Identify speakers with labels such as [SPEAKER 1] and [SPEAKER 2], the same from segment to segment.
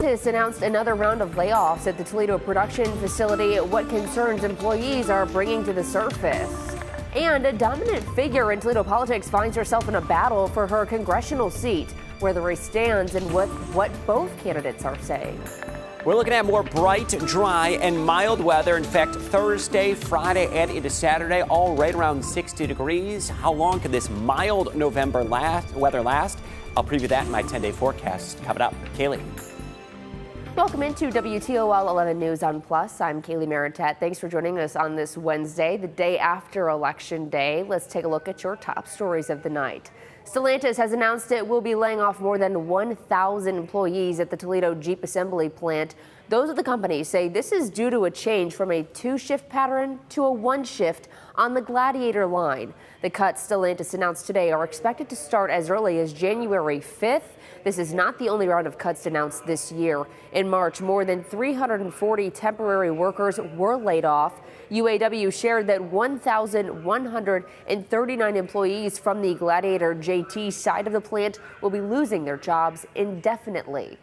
[SPEAKER 1] Stellantis announced another round of layoffs at the Toledo production facility. What concerns employees are bringing to the surface. And a dominant figure in Toledo politics finds herself in a battle for her congressional seat, where the race stands and what both candidates are saying.
[SPEAKER 2] We're looking at more bright, dry, and mild weather. In fact, Thursday, Friday, and into Saturday, all right around 60 degrees. How long can this mild November weather last? I'll preview that in my 10-day forecast coming up. Kaylee.
[SPEAKER 1] Welcome into WTOL 11 News on Plus. I'm Kaylee Maritet. Thanks for joining us on this Wednesday, the day after Election Day. Let's take a look at your top stories of the night. Stellantis has announced it will be laying off more than 1,000 employees at the Toledo Jeep assembly plant. Those at the company say this is due to a change from a two-shift pattern to a one-shift on the Gladiator line. The cuts Stellantis announced today are expected to start as early as January 5th. This is not the only round of cuts announced this year. In March, more than 340 temporary workers were laid off. UAW shared that 1,139 employees from the Gladiator JT side of the plant will be losing their jobs indefinitely.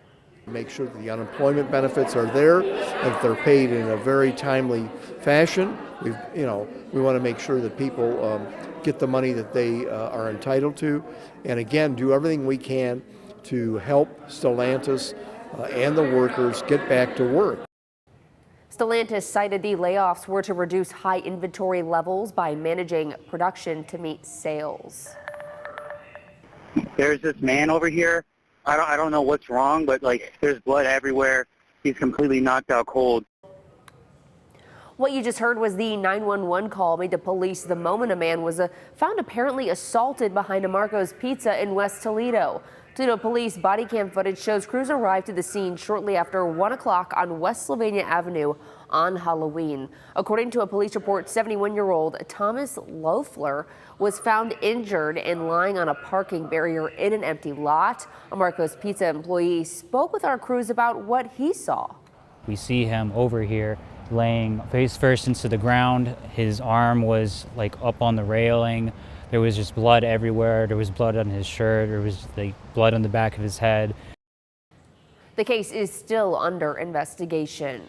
[SPEAKER 3] Make sure that the unemployment benefits are there, that they're paid in a very timely fashion. We want to make sure that people get the money that they are entitled to, and again, do everything we can to help Stellantis and the workers get back to work.
[SPEAKER 1] Stellantis cited the layoffs were to reduce high inventory levels by managing production to meet sales.
[SPEAKER 4] There's this man over here. I don't know what's wrong, but there's blood everywhere. He's completely knocked out cold.
[SPEAKER 1] What you just heard was the 911 call made to police the moment a man was found apparently assaulted behind a Marco's Pizza in West Toledo. Toledo police body cam footage shows crews arrived to the scene shortly after 1 o'clock on West Sylvania Avenue on Halloween. According to a police report, 71-year-old Thomas Loeffler was found injured and lying on a parking barrier in an empty lot. A Marco's Pizza employee spoke with our crews about what he saw.
[SPEAKER 5] We see him over here laying face first into the ground. His arm was up on the railing. There was just blood everywhere. There was blood on his shirt. There was blood on the back of his head.
[SPEAKER 1] The case is still under investigation.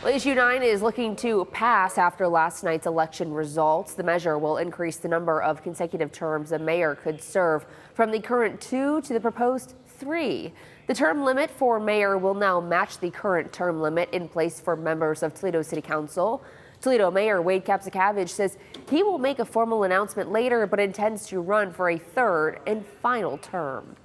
[SPEAKER 1] Well, Issue 9 is looking to pass after last night's election results. The measure will increase the number of consecutive terms a mayor could serve from the current 2 to the proposed 3. The term limit for mayor will now match the current term limit in place for members of Toledo City Council. Toledo Mayor Wade Kapsakavage says he will make a formal announcement later, but intends to run for a third and final term.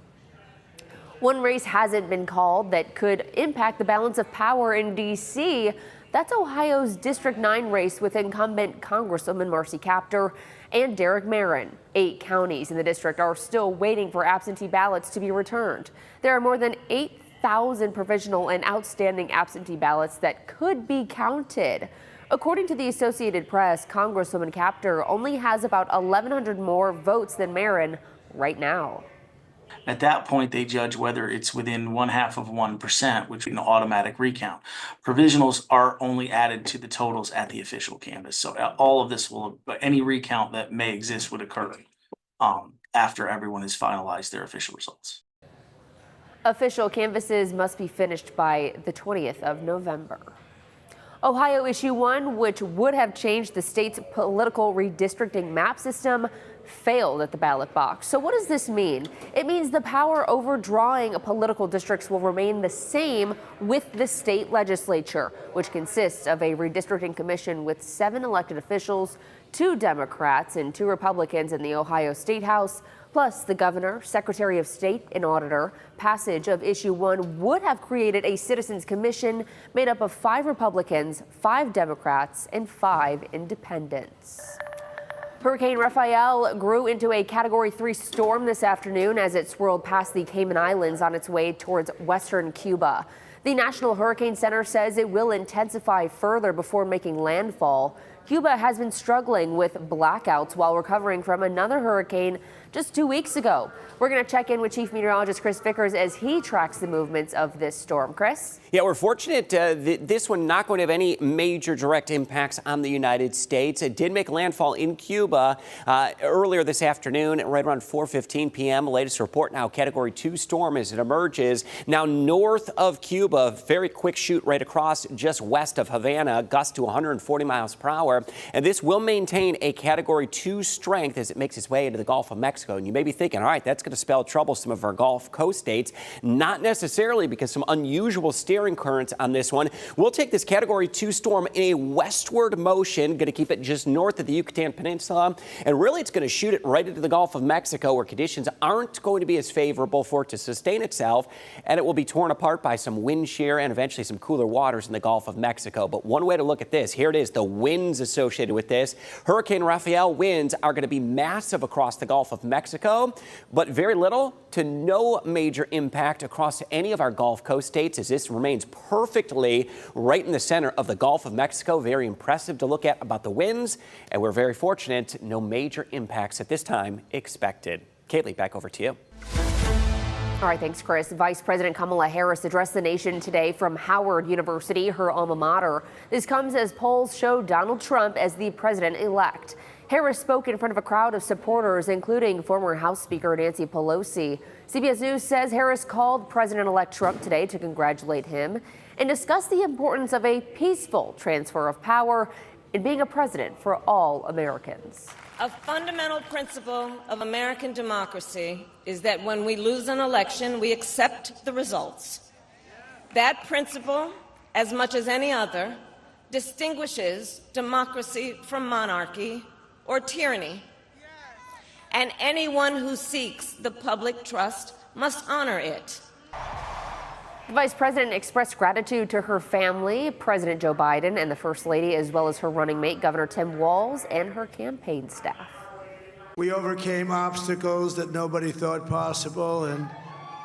[SPEAKER 1] One race hasn't been called that could impact the balance of power in D.C. That's Ohio's District 9 race with incumbent Congresswoman Marcy Kaptur and Derek Merrin. 8 counties in the district are still waiting for absentee ballots to be returned. There are more than 8,000 provisional and outstanding absentee ballots that could be counted. According to the Associated Press, Congresswoman Kaptur only has about 1,100 more votes than Merrin right now.
[SPEAKER 6] At that point, they judge whether it's within 0.5%, which is an automatic recount. Provisionals are only added to the totals at the official canvass. So all of this any recount that may exist would occur after everyone has finalized their official results.
[SPEAKER 1] Official canvasses must be finished by the 20th of November. Ohio Issue 1, which would have changed the state's political redistricting map system, failed at the ballot box. So what does this mean? It means the power over drawing political districts will remain the same with the state legislature, which consists of a redistricting commission with 7 elected officials, 2 Democrats and 2 Republicans in the Ohio State House, plus the governor, secretary of state, and auditor. Passage of Issue 1 would have created a citizens commission made up of 5 Republicans, 5 Democrats, and 5 independents. Hurricane Raphael grew into a Category 3 storm this afternoon as it swirled past the Cayman Islands on its way towards western Cuba. The National Hurricane Center says it will intensify further before making landfall. Cuba has been struggling with blackouts while recovering from another hurricane just 2 weeks ago. We're going to check in with Chief Meteorologist Chris Vickers as he tracks the movements of this storm. Chris?
[SPEAKER 2] Yeah, we're fortunate this one not going to have any major direct impacts on the United States. It did make landfall in Cuba earlier this afternoon, right around 4:15 p.m. Latest report now, Category 2 storm as it emerges. Now north of Cuba, very quick shoot right across just west of Havana, gust to 140 miles per hour. And this will maintain a Category 2 strength as it makes its way into the Gulf of Mexico. And you may be thinking, all right, that's going to spell trouble some of our Gulf Coast states. Not necessarily, because some unusual steering currents on this one. We'll take this Category 2 storm in a westward motion, going to keep it just north of the Yucatan Peninsula. And really, it's going to shoot it right into the Gulf of Mexico, where conditions aren't going to be as favorable for it to sustain itself. And it will be torn apart by some wind shear and eventually some cooler waters in the Gulf of Mexico. But one way to look at this, here it is, the winds associated with this. Hurricane Raphael winds are going to be massive across the Gulf of Mexico, but very little to no major impact across any of our Gulf Coast states, as this remains perfectly right in the center of the Gulf of Mexico. Very impressive to look at about the winds, and we're very fortunate, no major impacts at this time expected. Kaylee, back over to you.
[SPEAKER 1] All right, thanks, Chris. Vice President Kamala Harris addressed the nation today from Howard University, her alma mater. This comes as polls show Donald Trump as the president-elect. Harris spoke in front of a crowd of supporters, including former House Speaker Nancy Pelosi. CBS News says Harris called President-elect Trump today to congratulate him and discuss the importance of a peaceful transfer of power in being a president for all Americans.
[SPEAKER 7] A fundamental principle of American democracy is that when we lose an election, we accept the results. That principle, as much as any other, distinguishes democracy from monarchy or tyranny. And anyone who seeks the public trust must honor it.
[SPEAKER 1] The Vice President expressed gratitude to her family, President Joe Biden, and the First Lady, as well as her running mate, Governor Tim Walz, and her campaign staff.
[SPEAKER 8] We overcame obstacles that nobody thought possible, and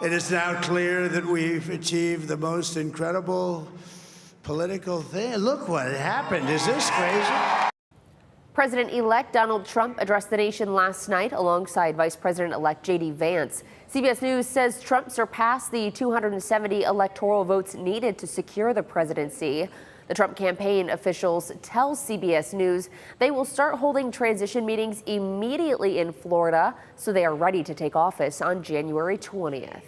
[SPEAKER 8] it is now clear that we've achieved the most incredible political thing. Look what happened. Is this crazy?
[SPEAKER 1] President-elect Donald Trump addressed the nation last night alongside Vice President-elect J.D. Vance. CBS News says Trump surpassed the 270 electoral votes needed to secure the presidency. The Trump campaign officials tell CBS News they will start holding transition meetings immediately in Florida, so they are ready to take office on January 20th.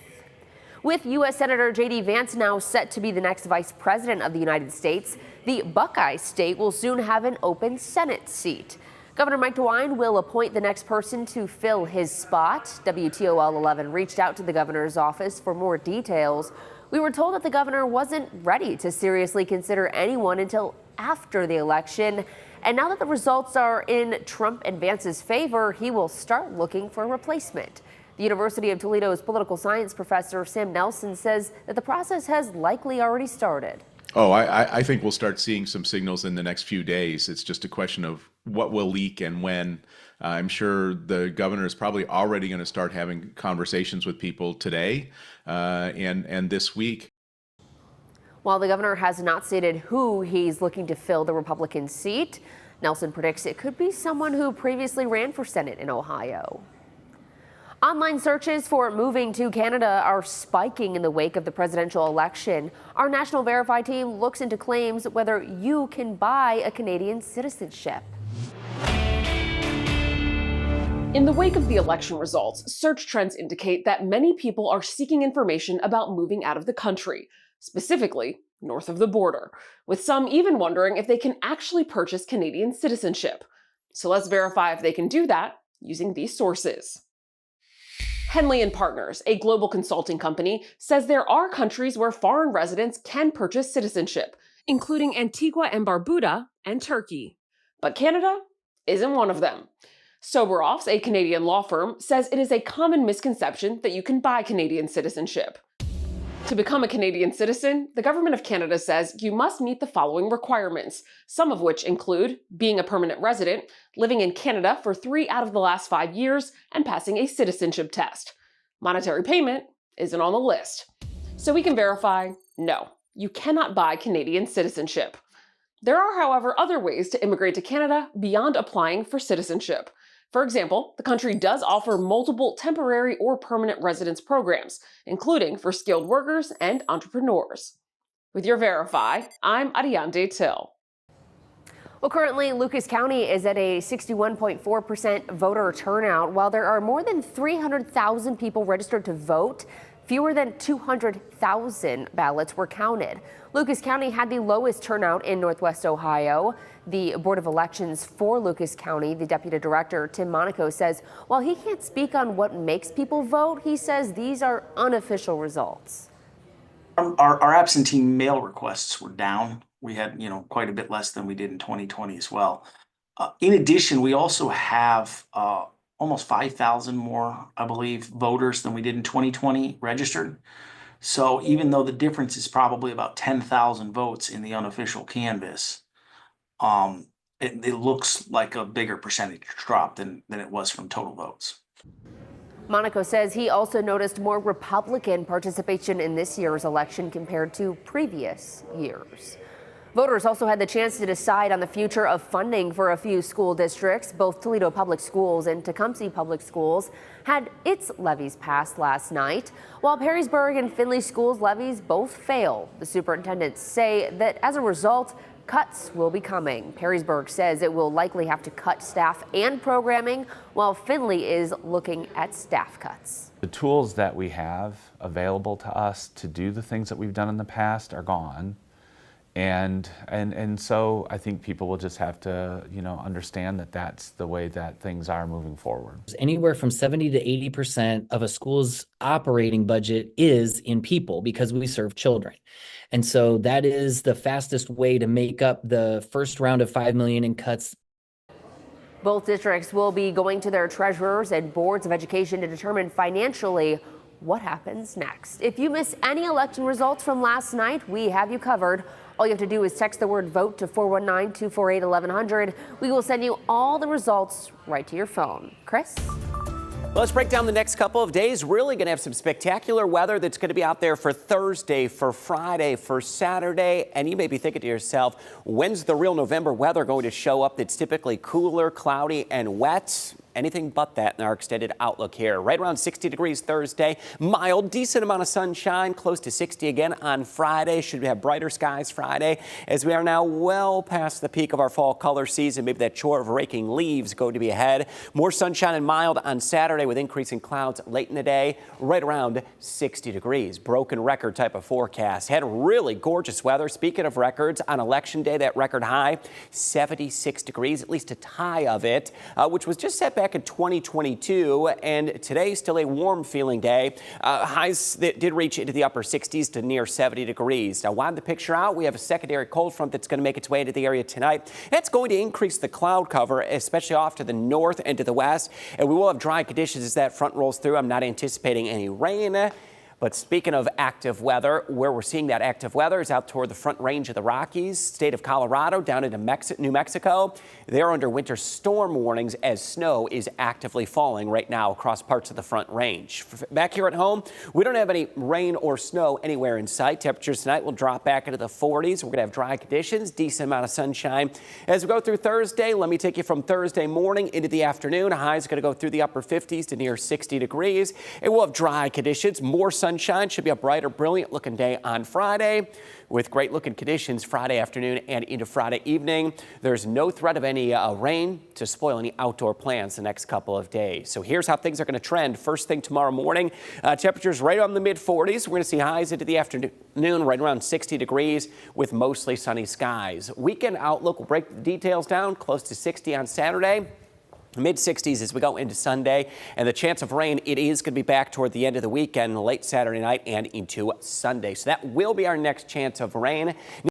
[SPEAKER 1] With U.S. Senator J.D. Vance now set to be the next vice president of the United States, the Buckeye state will soon have an open Senate seat. Governor Mike DeWine will appoint the next person to fill his spot. WTOL 11 reached out to the governor's office for more details. We were told that the governor wasn't ready to seriously consider anyone until after the election. And now that the results are in Trump and Vance's favor, he will start looking for a replacement. The University of Toledo's political science professor Sam Nelson says that the process has likely already started.
[SPEAKER 9] Oh, I think we'll start seeing some signals in the next few days. It's just a question of what will leak and when. I'm sure the governor is probably already going to start having conversations with people today and this week.
[SPEAKER 1] While the governor has not stated who he's looking to fill the Republican seat, Nelson predicts it could be someone who previously ran for Senate in Ohio. Online searches for moving to Canada are spiking in the wake of the presidential election. Our National Verify team looks into claims whether you can buy a Canadian citizenship.
[SPEAKER 10] In the wake of the election results, search trends indicate that many people are seeking information about moving out of the country, specifically north of the border, with some even wondering if they can actually purchase Canadian citizenship. So let's verify if they can do that using these sources. Henley & Partners, a global consulting company, says there are countries where foreign residents can purchase citizenship, including Antigua and Barbuda and Turkey. But Canada isn't one of them. Soberoffs, a Canadian law firm, says it is a common misconception that you can buy Canadian citizenship. To become a Canadian citizen, the Government of Canada says you must meet the following requirements, some of which include being a permanent resident, living in Canada for 3 out of the last 5 years, and passing a citizenship test. Monetary payment isn't on the list. So we can verify, no, You cannot buy Canadian citizenship. There are, however, other ways to immigrate to Canada beyond applying for citizenship. For example, the country does offer multiple temporary or permanent residence programs, including for skilled workers and entrepreneurs. With your Verify, I'm Ariande Till.
[SPEAKER 1] Well, currently, Lucas County is at a 61.4% voter turnout. While there are more than 300,000 people registered to vote, fewer than 200,000 ballots were counted. Lucas County had the lowest turnout in Northwest Ohio. The Board of Elections for Lucas County, the Deputy Director, Tim Monaco, says while he can't speak on what makes people vote, he says these are unofficial results.
[SPEAKER 6] Our absentee mail requests were down. We had, quite a bit less than we did in 2020 as well. In addition, we also have almost 5,000 more, I believe, voters than we did in 2020 registered. So even though the difference is probably about 10,000 votes in the unofficial canvass, it looks like a bigger percentage drop than it was from total votes.
[SPEAKER 1] Monaco says he also noticed more Republican participation in this year's election compared to previous years. Voters also had the chance to decide on the future of funding for a few school districts. Both Toledo Public Schools and Tecumseh Public Schools had its levies passed last night, while Perrysburg and Findlay Schools' levies both failed. The superintendents say that as a result, cuts will be coming. Perrysburg says it will likely have to cut staff and programming, while Findlay is looking at staff cuts.
[SPEAKER 11] The tools that we have available to us to do the things that we've done in the past are gone. And so I think people will just have to, understand that that's the way that things are moving forward.
[SPEAKER 12] Anywhere from 70 to 80% of a school's operating budget is in people because we serve children. And so that is the fastest way to make up the first round of $5 million in cuts.
[SPEAKER 1] Both districts will be going to their treasurers and boards of education to determine financially what happens next. If you miss any election results from last night, we have you covered. All you have to do is text the word VOTE to 419-248-1100. We will send you all the results right to your phone. Chris?
[SPEAKER 2] Let's break down the next couple of days. Really going to have some spectacular weather that's going to be out there for Thursday, for Friday, for Saturday. And you may be thinking to yourself, when's the real November weather going to show up that's typically cooler, cloudy, and wet? Anything but that in our extended outlook here. Right around 60 degrees Thursday, mild, decent amount of sunshine, close to 60 again on Friday. Should we have brighter skies Friday as we are now well past the peak of our fall color season. Maybe that chore of raking leaves going to be ahead. More sunshine and mild on Saturday with increasing clouds late in the day, right around 60 degrees. Broken record type of forecast. Had really gorgeous weather. Speaking of records, on Election Day, that record high, 76 degrees, at least a tie of it, which was just set back in 2022, and today still a warm feeling day. Highs that did reach into the upper 60s to near 70 degrees. Now, widen the picture out, we have a secondary cold front that's going to make its way into the area tonight. It's going to increase the cloud cover, especially off to the north and to the west, and we will have dry conditions as that front rolls through. I'm not anticipating any rain. But speaking of active weather, where we're seeing that active weather is out toward the front range of the Rockies, state of Colorado, down into New Mexico. They're under winter storm warnings as snow is actively falling right now across parts of the front range. Back here at home, we don't have any rain or snow anywhere in sight. Temperatures tonight will drop back into the 40s. We're going to have dry conditions, decent amount of sunshine. As we go through Thursday, let me take you from Thursday morning into the afternoon. Highs going to go through the upper 50s to near 60 degrees. And we'll have dry conditions, more sunshine. Should be a brighter, brilliant looking day on Friday with great looking conditions Friday afternoon and into Friday evening. There's no threat of any rain to spoil any outdoor plans the next couple of days. So here's how things are going to trend. First thing tomorrow morning, temperatures right on the mid 40s. We're going to see highs into the afternoon right around 60 degrees with mostly sunny skies. Weekend outlook, we'll break the details down, close to 60 on Saturday. Mid-60s as we go into Sunday, and the chance of rain, it is going to be back toward the end of the weekend, late Saturday night and into Sunday. So that will be our next chance of rain.